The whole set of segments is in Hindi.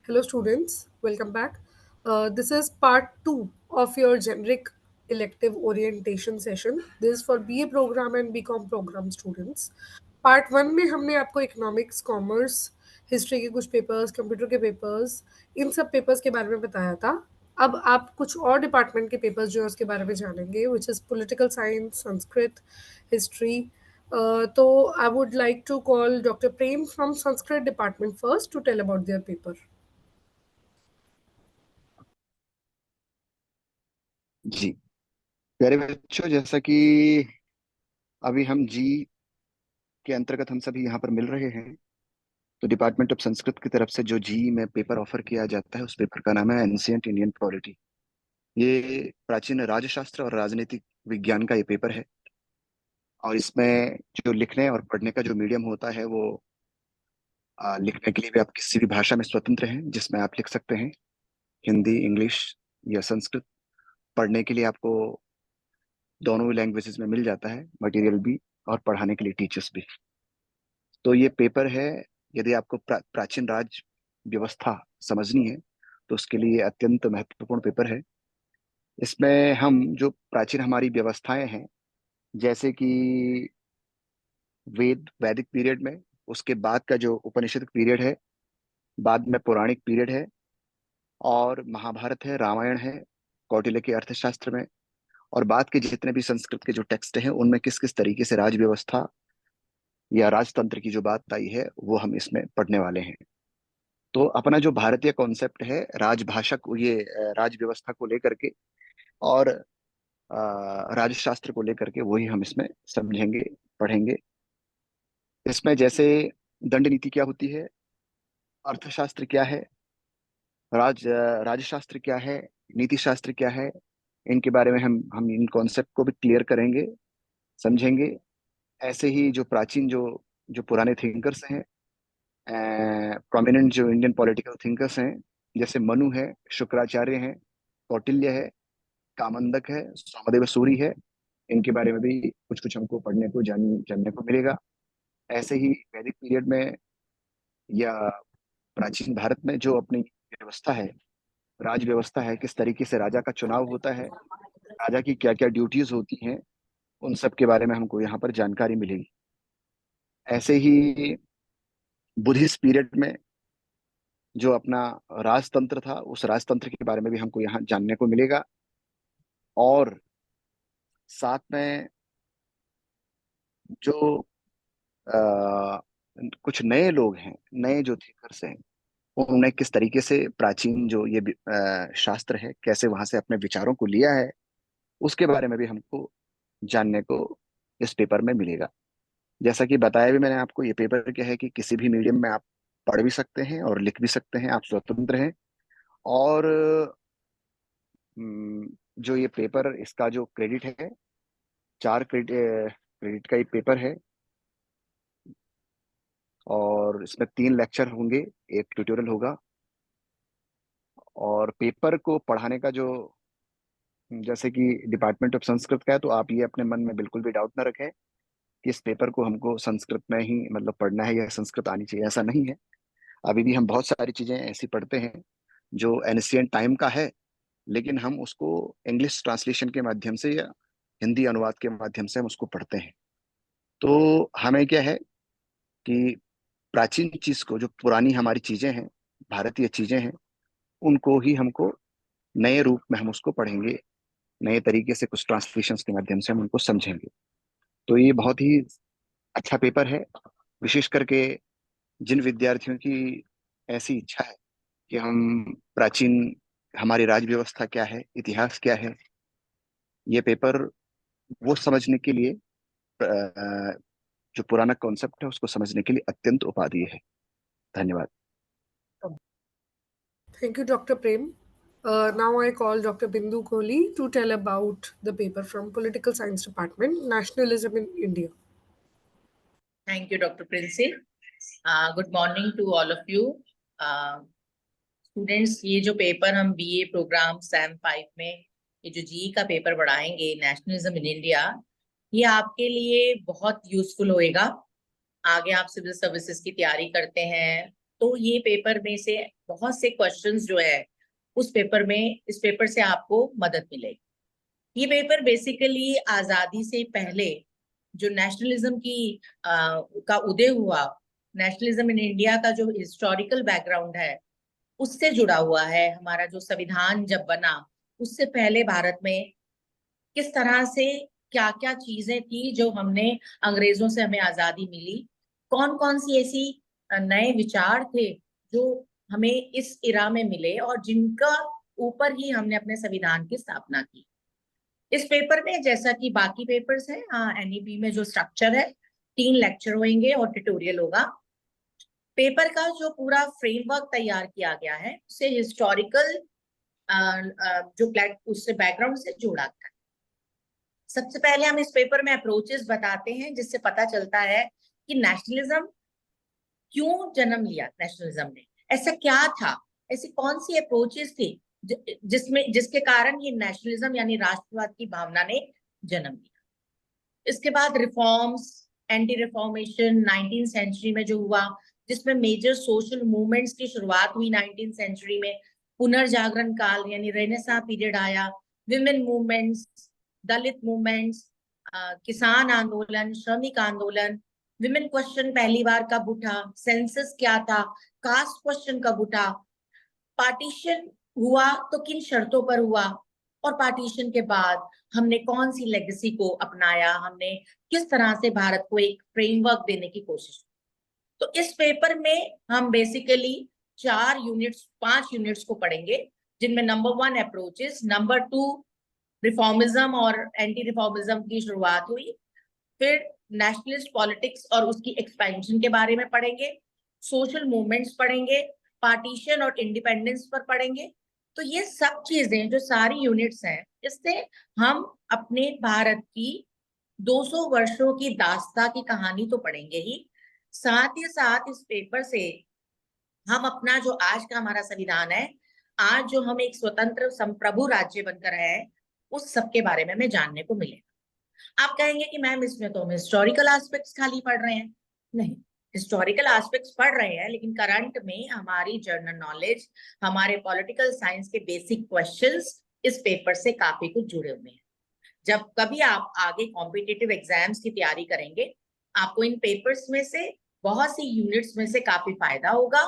Hello, students. Welcome back. This is part two of your generic elective orientation session. This is for BA program and BCom program students. Part one में हमने आपको इकोनॉमिक्स, कॉमर्स, हिस्ट्री के कुछ पेपर्स, कंप्यूटर के पेपर्स, इन सब पेपर्स के बारे में बताया था. अब आप कुछ और डिपार्टमेंट के पेपर्स जो है उसके बारे में जानेंगे, which is political science, Sanskrit, history. तो I would like to call doctor Prem from Sanskrit department first to tell about their paper. जी प्यारे बच्चों, जैसा कि अभी हम जी के अंतर्गत हम सभी यहाँ पर मिल रहे हैं, तो डिपार्टमेंट ऑफ संस्कृत की तरफ से जो जी में पेपर ऑफर किया जाता है उस पेपर का नाम है एंशियंट इंडियन पॉलिटी। ये प्राचीन राजशास्त्र और राजनीतिक विज्ञान का ये पेपर है। और इसमें जो लिखने और पढ़ने का जो मीडियम होता है वो लिखने के लिए भी आप किसी भी भाषा में स्वतंत्र हैं, जिसमें आप लिख सकते हैं हिंदी, इंग्लिश या संस्कृत। पढ़ने के लिए आपको दोनों लैंग्वेजेस में मिल जाता है मटेरियल भी, और पढ़ाने के लिए टीचर्स भी। तो ये पेपर है, यदि आपको प्राचीन राज व्यवस्था समझनी है तो उसके लिए अत्यंत महत्वपूर्ण पेपर है। इसमें हम जो प्राचीन हमारी व्यवस्थाएं हैं, जैसे कि वैदिक पीरियड में, उसके बाद का जो उपनिषद पीरियड है, बाद में पौराणिक पीरियड है, और महाभारत है, रामायण है, कौटिल्य के अर्थशास्त्र में, और बाद के जितने भी संस्कृत के जो टेक्स्ट हैं उनमें किस किस तरीके से राज व्यवस्था या राजतंत्र की जो बात आई है वो हम इसमें पढ़ने वाले हैं। तो अपना जो भारतीय कॉन्सेप्ट है राजभाषा को, ये राज व्यवस्था को लेकर के और राजशास्त्र को लेकर के, वही हम इसमें समझेंगे, पढ़ेंगे। इसमें जैसे दंड नीति क्या होती है, अर्थशास्त्र क्या है, राजशास्त्र क्या है, नीति शास्त्र क्या है, इनके बारे में हम इन कॉन्सेप्ट को भी क्लियर करेंगे, समझेंगे। ऐसे ही जो प्राचीन जो जो पुराने थिंकर्स हैं, प्रोमिनेंट जो इंडियन पॉलिटिकल थिंकर्स हैं, जैसे मनु है, शुक्राचार्य हैं, कौटिल्य है, कामंदक है, सोमदेव सूरी है, इनके बारे में भी कुछ कुछ हमको पढ़ने को जानने को मिलेगा। ऐसे ही वैदिक पीरियड में या प्राचीन भारत में जो अपनी व्यवस्था है, राज व्यवस्था है, किस तरीके से राजा का चुनाव होता है, राजा की क्या क्या ड्यूटीज होती हैं, उन सब के बारे में हमको यहाँ पर जानकारी मिलेगी। ऐसे ही बुद्धिस्ट पीरियड में जो अपना राजतंत्र था, उस राजतंत्र के बारे में भी हमको यहाँ जानने को मिलेगा। और साथ में जो आ, कुछ नए लोग हैं, नए जो थिंकर्स हैं, उन्होंने किस तरीके से प्राचीन जो ये शास्त्र है, कैसे वहां से अपने विचारों को लिया है, उसके बारे में भी हमको जानने को इस पेपर में मिलेगा। जैसा कि बताया भी मैंने आपको, ये पेपर क्या है कि किसी भी मीडियम में आप पढ़ भी सकते हैं और लिख भी सकते हैं, आप स्वतंत्र हैं। और जो ये पेपर, इसका जो क्रेडिट है, 4 क्रेडिट का ये पेपर है। और इसमें 3 लेक्चर होंगे, एक ट्यूटोरियल होगा। और पेपर को पढ़ाने का जो, जैसे कि डिपार्टमेंट ऑफ संस्कृत का है, तो आप ये अपने मन में बिल्कुल भी डाउट ना रखें कि इस पेपर को हमको संस्कृत में ही मतलब पढ़ना है या संस्कृत आनी चाहिए, ऐसा नहीं है। अभी भी हम बहुत सारी चीजें ऐसी पढ़ते हैं जो एंशियंट टाइम का है, लेकिन हम उसको इंग्लिश ट्रांसलेशन के माध्यम से या हिंदी अनुवाद के माध्यम से हम उसको पढ़ते हैं। तो हमें क्या है कि प्राचीन चीज को, जो पुरानी हमारी चीजें हैं, भारतीय चीजें हैं, उनको ही हमको नए रूप में हम उसको पढ़ेंगे, नए तरीके से कुछ ट्रांसलेशन के माध्यम से हम उनको समझेंगे। तो ये बहुत ही अच्छा पेपर है, विशेष करके जिन विद्यार्थियों की ऐसी इच्छा है कि हम प्राचीन, हमारी राज व्यवस्था क्या है, इतिहास क्या है, ये पेपर वो समझने के लिए, जो पुराना कॉन्सेप्ट है उसको समझने के लिए अत्यंत उपादेय है। धन्यवाद। Thank you, Dr. Prem. Now I call Dr. Bindu Kohli to tell about the paper from Political Science Department, Nationalism in India. Thank you, Dr. Princey. Good morning to all of you. Students, ये जो पेपर हम बीए प्रोग्राम सैम 5 में ये जो जी का पेपर पढ़ाएंगे, नेशनलिज्म इन इंडिया, ये आपके लिए बहुत यूजफुल होएगा। आगे आप सिविल सर्विसेज की तैयारी करते हैं, तो ये पेपर में से बहुत से क्वेश्चंस जो है उस पेपर में, इस पेपर से आपको मदद मिलेगी। ये पेपर बेसिकली आजादी से पहले जो नेशनलिज्म की का उदय हुआ, नेशनलिज्म इन इंडिया का जो हिस्टोरिकल बैकग्राउंड है उससे जुड़ा हुआ है। हमारा जो संविधान जब बना उससे पहले भारत में किस तरह से क्या क्या चीजें थी जो हमने, अंग्रेजों से हमें आजादी मिली, कौन कौन सी ऐसी नए विचार थे जो हमें इस इरा में मिले और जिनका ऊपर ही हमने अपने संविधान की स्थापना की। इस पेपर में जैसा कि बाकी पेपर्स हैं, एनईपी में जो स्ट्रक्चर है, 3 लेक्चर होंगे और ट्यूटोरियल होगा। पेपर का जो पूरा फ्रेमवर्क तैयार किया गया है उसे हिस्टोरिकल जो उससे बैकग्राउंड से जोड़ा गया है। सबसे पहले हम इस पेपर में अप्रोचेस बताते हैं जिससे पता चलता है कि नेशनलिज्म क्यों जन्म लिया, नेशनलिज्म ने ऐसा क्या था, ऐसी कौन सी अप्रोचेस थी जिसके कारण ये नेशनलिज्म यानी राष्ट्रवाद की भावना ने जन्म लिया। इसके बाद reforms, anti reformation 19th century में जो हुआ, जिसमें मेजर सोशल मूवमेंट्स की शुरुआत हुई 19th सेंचुरी में। पुनर्जागरण काल यानी रेनेसां पीरियड आया, विमेन मूवमेंट्स, दलित मूवमेंट्स, किसान आंदोलन, श्रमिक आंदोलन, विमेन क्वेश्चन पहली बार कब उठा, सेंसस क्या था, कास्ट क्वेश्चन कब उठा, पार्टीशन हुआ तो किन शर्तों पर हुआ, और पार्टीशन के बाद हमने कौन सी लेगेसी को अपनाया, हमने किस तरह से भारत को एक फ्रेमवर्क देने की कोशिश की। तो इस पेपर में हम बेसिकली 5 यूनिट्स को पढ़ेंगे, जिनमें नंबर 1 अप्रोचेस, नंबर 2 रिफॉर्मिज्म और एंटी रिफॉर्मिज्म की शुरुआत हुई, फिर नेशनलिस्ट पॉलिटिक्स और उसकी एक्सपेंशन के बारे में पढ़ेंगे, सोशल मूवमेंट्स पढ़ेंगे, पार्टीशन और इंडिपेंडेंस पर पढ़ेंगे। तो ये सब चीजें जो सारी यूनिट्स हैं, इससे हम अपने भारत की 200 वर्षों की दास्ता की कहानी तो पढ़ेंगे ही, साथ ही साथ इस पेपर से हम अपना जो आज का हमारा संविधान है, आज जो हम एक स्वतंत्र संप्रभु राज्य बनकर है, उस सब के बारे में हमें जानने को मिलेगा। आप कहेंगे कि मैम इसमें तो हम हिस्टोरिकल एस्पेक्ट्स खाली पढ़ रहे हैं। नहीं, हिस्टोरिकल एस्पेक्ट्स पढ़ रहे हैं, लेकिन करंट में हमारी जनरल नॉलेज, हमारे पॉलिटिकल साइंस के बेसिक क्वेश्चंस इस पेपर से काफी कुछ जुड़े हुए हैं। जब कभी आप आगे कॉम्पिटिटिव एग्जाम्स की तैयारी करेंगे, आपको इन पेपर्स में से बहुत सी यूनिट्स में से काफी फायदा होगा।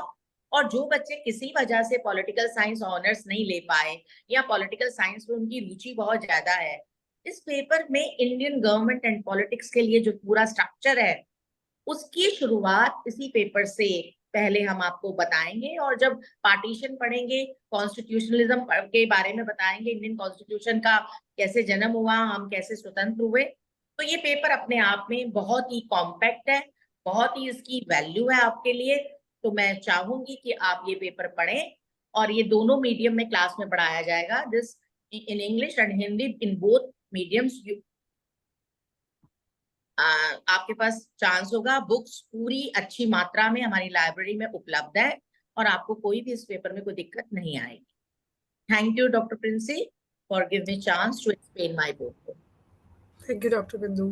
और जो बच्चे किसी वजह से पॉलिटिकल साइंस ऑनर्स नहीं ले पाए या पॉलिटिकल साइंस में उनकी रुचि बहुत ज्यादा है, इस पेपर में इंडियन गवर्नमेंट एंड पॉलिटिक्स के लिए जो पूरा स्ट्रक्चर है उसकी शुरुआत इसी पेपर से पहले हम आपको बताएंगे। और जब पार्टीशन पढ़ेंगे, कॉन्स्टिट्यूशनलिज्म के बारे में बताएंगे, इंडियन कॉन्स्टिट्यूशन का कैसे जन्म हुआ, हम कैसे स्वतंत्र हुए। तो ये पेपर अपने आप में बहुत ही कॉम्पैक्ट है, बहुत ही इसकी वैल्यू है आपके लिए। तो मैं चाहूंगी कि आप ये पेपर पढ़ें, और ये दोनों मीडियम में क्लास में पढ़ाया जाएगा, this in English and Hindi, in both mediums. आपके पास चांस होगा, बुक्स पूरी अच्छी मात्रा में हमारी लाइब्रेरी में उपलब्ध है और आपको कोई भी इस पेपर में कोई दिक्कत नहीं आएगी। Thank you doctor Princy for give me chance to explain my book. Thank you, Dr. Bindu.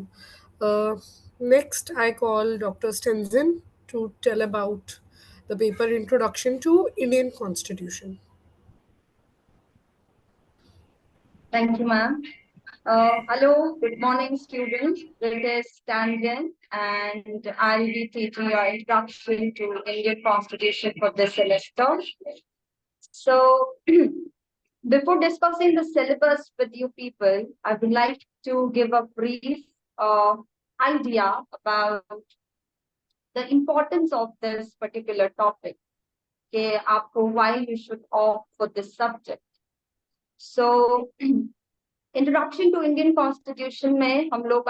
Next, I call Dr. Stenzen to tell about the paper Introduction to Indian Constitution. Thank you, ma'am. Hello, good morning, students. It is Stangen, and I'll be teaching your introduction to Indian Constitution for this semester. So, before discussing the syllabus with you people, I would like to give a brief idea about the importance of this particular topic. Okay, why you should opt for this subject. So, Introduction to Indian Constitution में हम लोग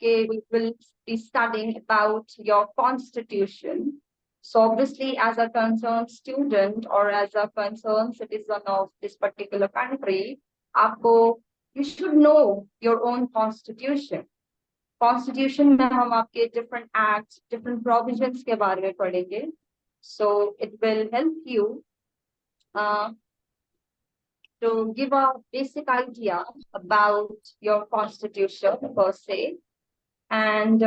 we will be studying about your constitution. So obviously, as a concerned student or as a concerned citizen of this particular country, you should know your own constitution. Constitution में हम आपके different acts, different provisions के बारे में पढ़ेंगे. So it will help you to give a basic idea about your constitution per se. And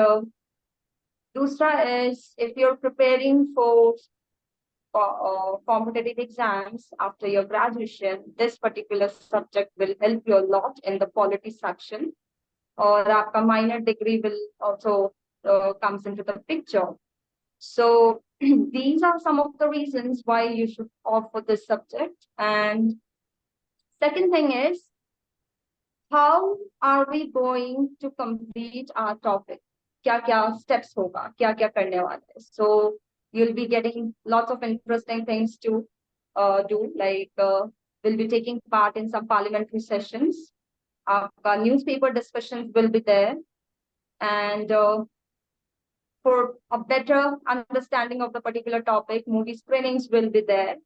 Dusra is, if you're preparing for competitive exams after your graduation, this particular subject will help you a lot in the polity section. Or आपका minor degree will also comes into the picture. So these are some of the reasons why you should opt for this subject. And second thing is, how are we going to complete our topic? क्या steps होगा, क्या करने वाले? So you'll be getting lots of interesting things to do, like we'll be taking part in some parliamentary sessions. Our newspaper discussions will be there, and for a better understanding of the particular topic, movie screenings will be there.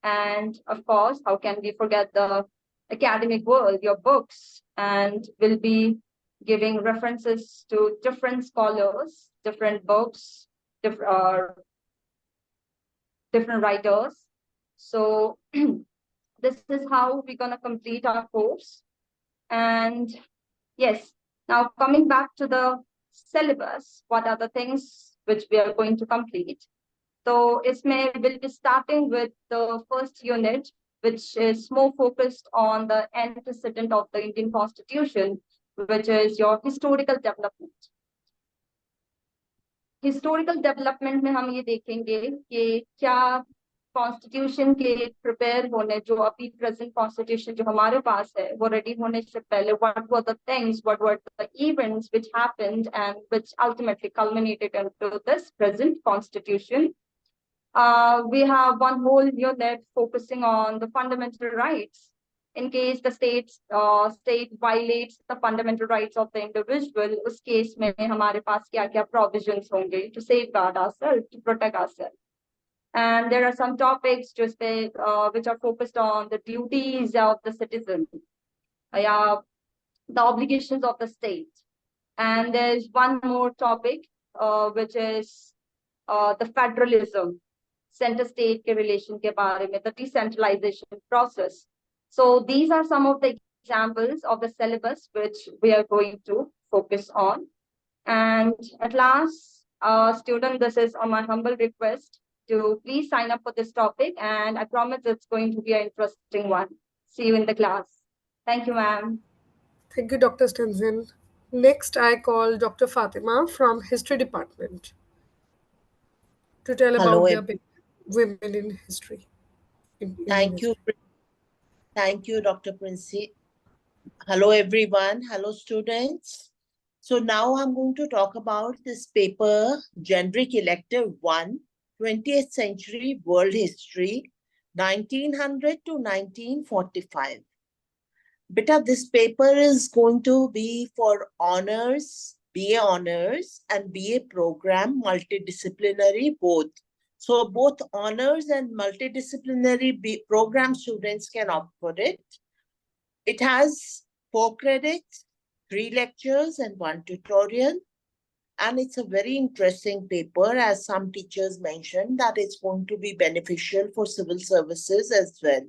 And of course, how can we forget the academic world, your books, and we'll be giving references to different scholars, different books, different writers. So this is how we're going to complete our course. And yes, now coming back to the syllabus, what are the things which we are going to complete? So we'll be starting with the first unit, which is more focused on the antecedent of the Indian Constitution, which is your historical development. Historical development में हम ये देखेंगे कि क्या कॉन्स्टिट्यूशन के प्रिपेयर होने, जो अभी प्रेजेंट कॉन्स्टिट्यूशन जो हमारे पास है, वो रेडी होने से पहले what were the things, what were the events which happened and which ultimately culminated into this present constitution. We have one whole unit focusing on the fundamental rights. In case the state violates the fundamental rights of the individual, उस case में हमारे पास क्या provisions होंगे to safeguard ourselves, to protect ourselves. And there are some topics just which are focused on the duties of the citizen, the obligations of the state. And there's one more topic which is the federalism, center state के relation के बारे में, the decentralization process. So these are some of the examples of the syllabus which we are going to focus on. And at last, student, this is on my humble request to please sign up for this topic, and I promise it's going to be an interesting one. See you in the class. Thank you, ma'am. Thank you, Dr. Stenzel. Next, I call Dr. Fatima from History Department to tell Hello, about their women in history. Thank you. Thank you, Dr. Princey. Hello, everyone. Hello, students. So now I'm going to talk about this paper, Generic Elective 1, 20th Century World History, 1900 to 1945. Beta, this paper is going to be for honors, BA honors and BA program, multidisciplinary both. So both honors and multidisciplinary program students can opt for it. It has 4 credits, 3 lectures and 1 tutorial. And it's a very interesting paper, as some teachers mentioned, that it's going to be beneficial for civil services as well.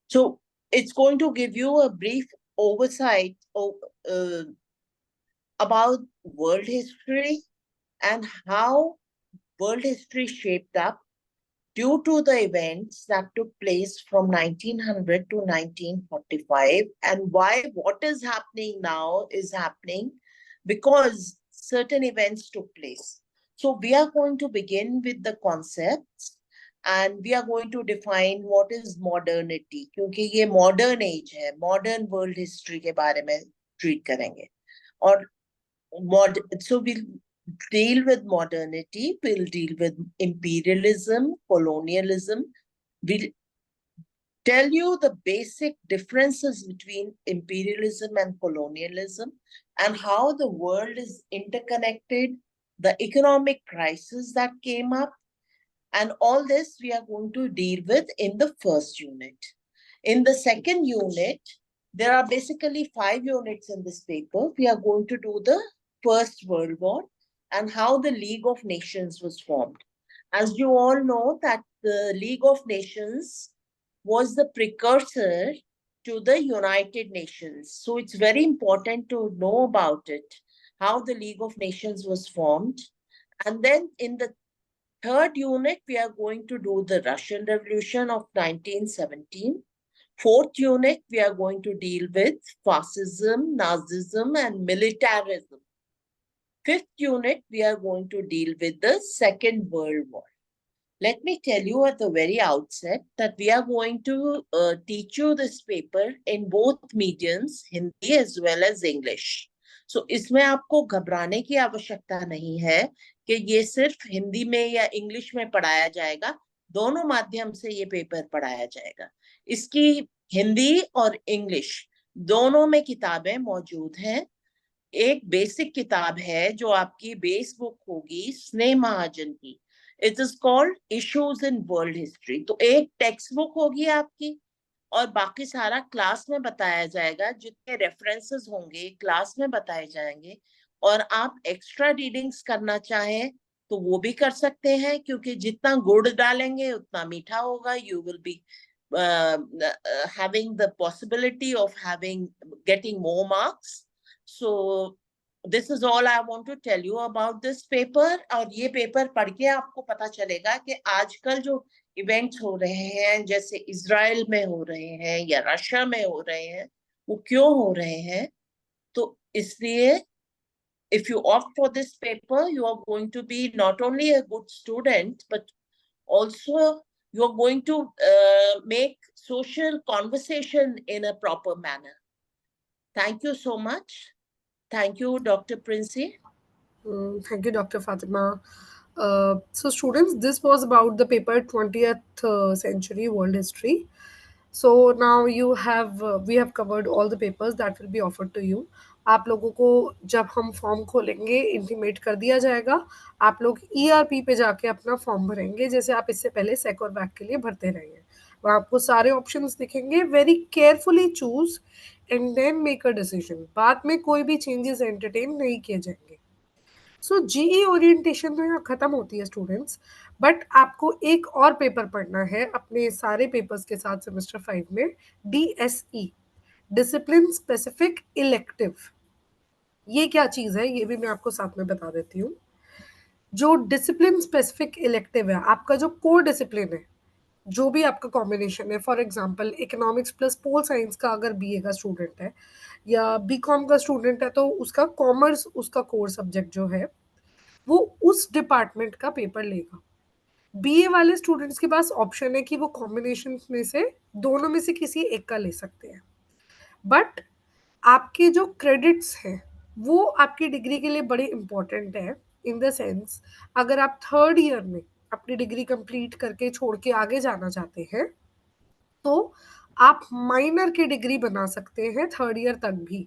So it's going to give you a brief oversight about world history and how world history shaped up due to the events that took place from 1900 to 1945, and why what is happening now is happening because certain events took place. So we are going to begin with the concepts and we are going to define what is modernity, क्योंकि ये modern age है, modern world history के बारे में treat करेंगे. और so we'll deal with modernity, we'll deal with imperialism, colonialism. We'll tell you the basic differences between imperialism and colonialism and how the world is interconnected, the economic crisis that came up, and all this we are going to deal with in the first unit. In the second unit, there are basically 5 units in this paper. We are going to do the First World War and how the League of Nations was formed. As you all know, that the League of Nations was the precursor to the United Nations. So it's very important to know about it, how the League of Nations was formed. And then in the Third unit, we are going to do the Russian Revolution of 1917. Fourth unit, we are going to deal with fascism, Nazism, and militarism. Fifth unit, we are going to deal with the Second World War. Let me tell you at the very outset that we are going to teach you this paper in both mediums, Hindi as well as English. So इसमें आपको घबराने की आवश्यकता नहीं है कि ये सिर्फ हिंदी में या इंग्लिश में पढ़ाया जाएगा, दोनों माध्यम से ये पेपर पढ़ाया जाएगा। इसकी हिंदी और इंग्लिश दोनों में किताबें मौजूद हैं। एक बेसिक किताब है जो आपकी बेस बुक होगी स्नेह महाजन की, it is called issues in world history. तो एक टेक्स्ट बुक होगी आपकी और बाकी सारा क्लास में बताया जाएगा, जितने रेफरेंसेस होंगे क्लास में बताए जाएंगे। और आप एक्स्ट्रा रीडिंग्स करना चाहें तो वो भी कर सकते हैं, क्योंकि जितना गुड़ डालेंगे उतना मीठा होगा। You will be having the possibility of getting more marks. So this is all I want to tell you about this paper. और ये पेपर पढ़ के आपको पता चलेगा कि आजकल जो इवेंट्स हो रहे हैं, जैसे इजराइल में हो रहे हैं या रशिया में हो रहे हैं, वो क्यों हो रहे हैं। तो इसलिए if you opt for this paper, you are going to be not only a good student, but also you are going to make social conversation in a proper manner. Thank you so much. Thank you, Dr. Princey. Thank you, Dr. Fatima. So students, this was about the paper 20th century world history. So now we have covered all the papers that will be offered to you. आप लोगों को जब हम फॉर्म खोलेंगे इंटीमेट कर दिया जाएगा। आप लोग ERP पे जाके अपना फॉर्म भरेंगे, जैसे आप इससे पहले सेक और बैक के लिए भरते रहे हैं। वहाँ आपको सारे ऑप्शंस दिखेंगे। Very carefully choose and then make a decision. बाद में कोई भी चेंजेस एंटरटेन नहीं किए जाएंगे। सो जीई ओरिएंटेशन तो यहाँ खत्म होती है स्टूडेंट्स, बट आपको एक और पेपर पढ़ना है अपने सारे पेपर्स के साथ सेमेस्टर 5 में, DSE, डिसिप्लिन स्पेसिफिक इलेक्टिव। ये क्या चीज है ये भी मैं आपको साथ में बता देती हूँ। जो डिसिप्लिन स्पेसिफिक इलेक्टिव है, आपका जो कोर डिसिप्लिन है, जो भी आपका कॉम्बिनेशन है, for example economics plus pol science का अगर बीए का स्टूडेंट है या बीकॉम का स्टूडेंट है, तो उसका कॉमर्स उसका कोर सब्जेक्ट जो है वो उस डिपार्टमेंट का पेपर लेगा। बीए वाले स्टूडेंट्स के पास ऑप्शन है कि वो कॉम्बिनेशन में से दोनों में से किसी एक का ले सकते हैं, बट आपके जो क्रेडिट्स हैं वो आपकी डिग्री के लिए बड़े इंपॉर्टेंट है। इन द सेंस, अगर आप थर्ड ईयर में अपनी डिग्री कंप्लीट करके छोड़ के आगे जाना चाहते हैं तो आप माइनर की डिग्री बना सकते हैं थर्ड ईयर तक भी,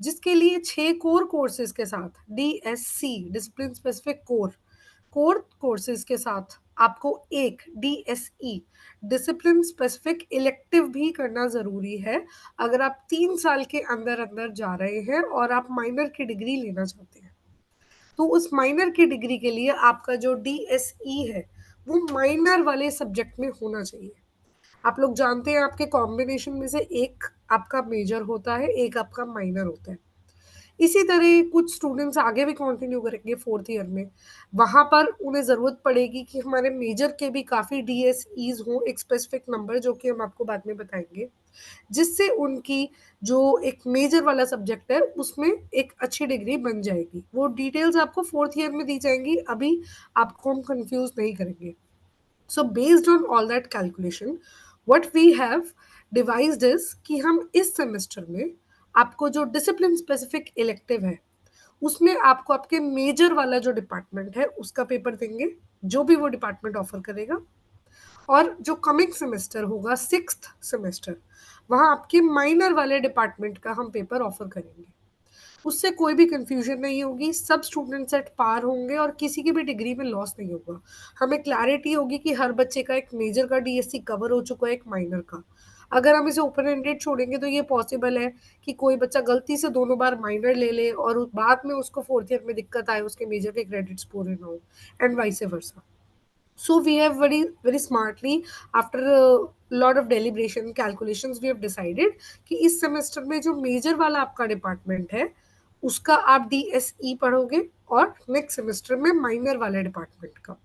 जिसके लिए 6 कोर कोर्सेज के साथ DSC, discipline specific core courses के साथ आपको एक DSE, डिसिप्लिन स्पेसिफिक इलेक्टिव भी करना जरूरी है अगर आप 3 साल के अंदर अंदर जा रहे हैं और आप माइनर की डिग्री लेना चाहते हैं। तो उस माइनर की डिग्री के लिए आपका जो DSE है वो माइनर वाले सब्जेक्ट में होना चाहिए। आप लोग जानते हैं आपके कॉम्बिनेशन में से एक आपका मेजर होता है, एक आपका माइनर होता है। इसी तरह कुछ स्टूडेंट्स आगे भी कंटिन्यू करेंगे फोर्थ ईयर में, वहां पर उन्हें जरूरत पड़ेगी कि हमारे मेजर के भी काफी DSEs हों, एक स्पेसिफिक नंबर जो कि हम आपको बाद में बताएंगे, जिससे उनकी जो एक मेजर वाला सब्जेक्ट है उसमें एक अच्छी डिग्री बन जाएगी। वो डिटेल्स आपको फोर्थ ईयर में दी जाएंगी, अभी आपको हम कंफ्यूज नहीं करेंगे। So based on all that calculation, what we have devised is कि हम इस सेमेस्टर में आपको जो डिसिप्लिन स्पेसिफिक इलेक्टिव है उसमें आपको आपके मेजर वाला जो डिपार्टमेंट है उसका पेपर देंगे, जो भी वो डिपार्टमेंट ऑफर करेगा। और जो कमिंग सेमेस्टर होगा 6th सेमेस्टर, वहाँ आपके माइनर वाले डिपार्टमेंट का हम पेपर ऑफर करेंगे। उससे कोई भी कंफ्यूजन नहीं होगी, सब स्टूडेंट्स एट पार होंगे और किसी की भी डिग्री में लॉस नहीं होगा। हमें क्लैरिटी होगी कि हर बच्चे का एक मेजर का DSC कवर हो चुका है, एक माइनर का। अगर हम इसे ओपन एंडेड छोड़ेंगे तो ये पॉसिबल है कि कोई बच्चा गलती से दोनों बार माइनर ले ले और बाद में उसको फोर्थ ईयर में दिक्कत आए, उसके मेजर के क्रेडिट्स पूरे ना हो, and vice versa. So we have very smartly, after a lot of deliberation calculations, we have decided कि इस सेमेस्टर में जो मेजर वाला आपका डिपार्टमेंट है उसका आप DSE पढ़ोगे और नेक्स्ट सेमेस्टर में माइनर वाले डिपार्टमेंट का।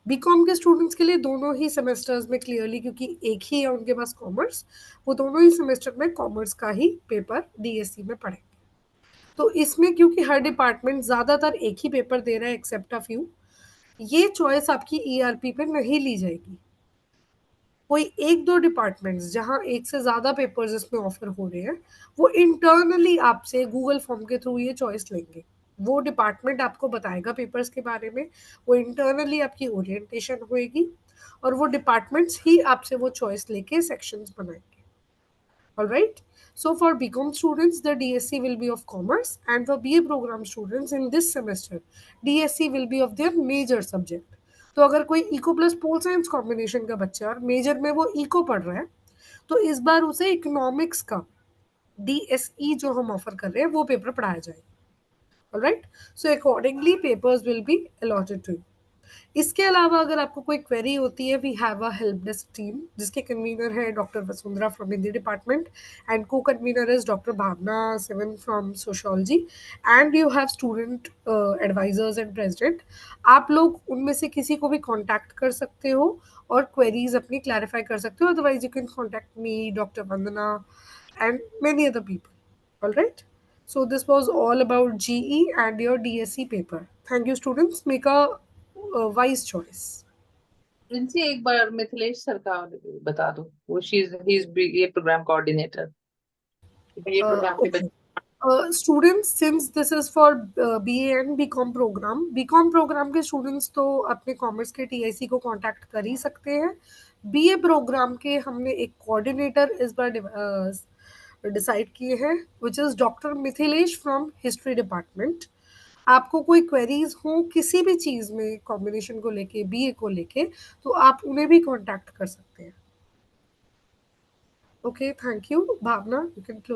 बीकॉम के स्टूडेंट्स के लिए दोनों ही सेमेस्टर्स में क्लियरली, क्योंकि एक ही है उनके पास कॉमर्स, वो दोनों ही सेमेस्टर में कॉमर्स का ही पेपर डीएससी में पढ़ेंगे। तो इसमें क्योंकि हर डिपार्टमेंट ज़्यादातर एक ही पेपर दे रहा है एक्सेप्ट अ फ्यू, ये चॉइस आपकी ईआरपी पे नहीं ली जाएगी। कोई एक दो डिपार्टमेंट्स जहां एक से ज़्यादा पेपर्स इसमें ऑफर हो रहे हैं, वो इंटरनली आपसे गूगल फॉर्म के थ्रू ये चॉइस लेंगे। वो डिपार्टमेंट आपको बताएगा पेपर्स के बारे में, वो इंटरनली आपकी ओरिएंटेशन होएगी, और वो डिपार्टमेंट्स ही आपसे वो चॉइस लेके सेक्शंस बनाएंगे। All right. So for BCom students, the DSC will be of commerce, and for BA program students in this semester, DSC will be of their major subject. तो अगर कोई eco plus pol science combination का बच्चा और मेजर में वो इको पढ़ रहा है, तो इस बार उसे इकोनॉमिक्स का DSE जो हम ऑफर कर रहे हैं वो पेपर पढ़ाया जाएगा। Alright, so accordingly papers will be allotted to you. इसके अलावा अगर आपको कोई क्वेरी होती है, we have a help desk team जिसके कन्वीनर है doctor Vasundhara from Hindi department, and co convener is doctor Bhavna seven from sociology, and you have student advisors and president. आप लोग उनमें से किसी को भी कॉन्टैक्ट कर सकते हो और क्वेरीज अपनी क्लैरिफाई कर सकते हो। Otherwise you can contact me, doctor Vandana, and many other people. All right. So this was all about GE and your DSC paper. Thank you, students. Make a wise choice. Princy एक बार मिथिलेश सर का बता दो, वो ही इज ये प्रोग्राम कोऑर्डिनेटर ये प्रोग्राम के Okay. Students, since this is for BA and BCom program के students तो अपने कॉमर्स के TIC को कांटेक्ट कर ही सकते हैं। BA प्रोग्राम के हमने एक कोऑर्डिनेटर इस बार डिसाइड किए हैं, which is doctor Mithilesh from history department. आपको कोई क्वेरीज हो किसी भी चीज़ में कॉम्बिनेशन को लेके, BA को लेके, तो आप उन्हें भी कांटेक्ट कर सकते हैं। Okay, thank you. Bhavna, you can close.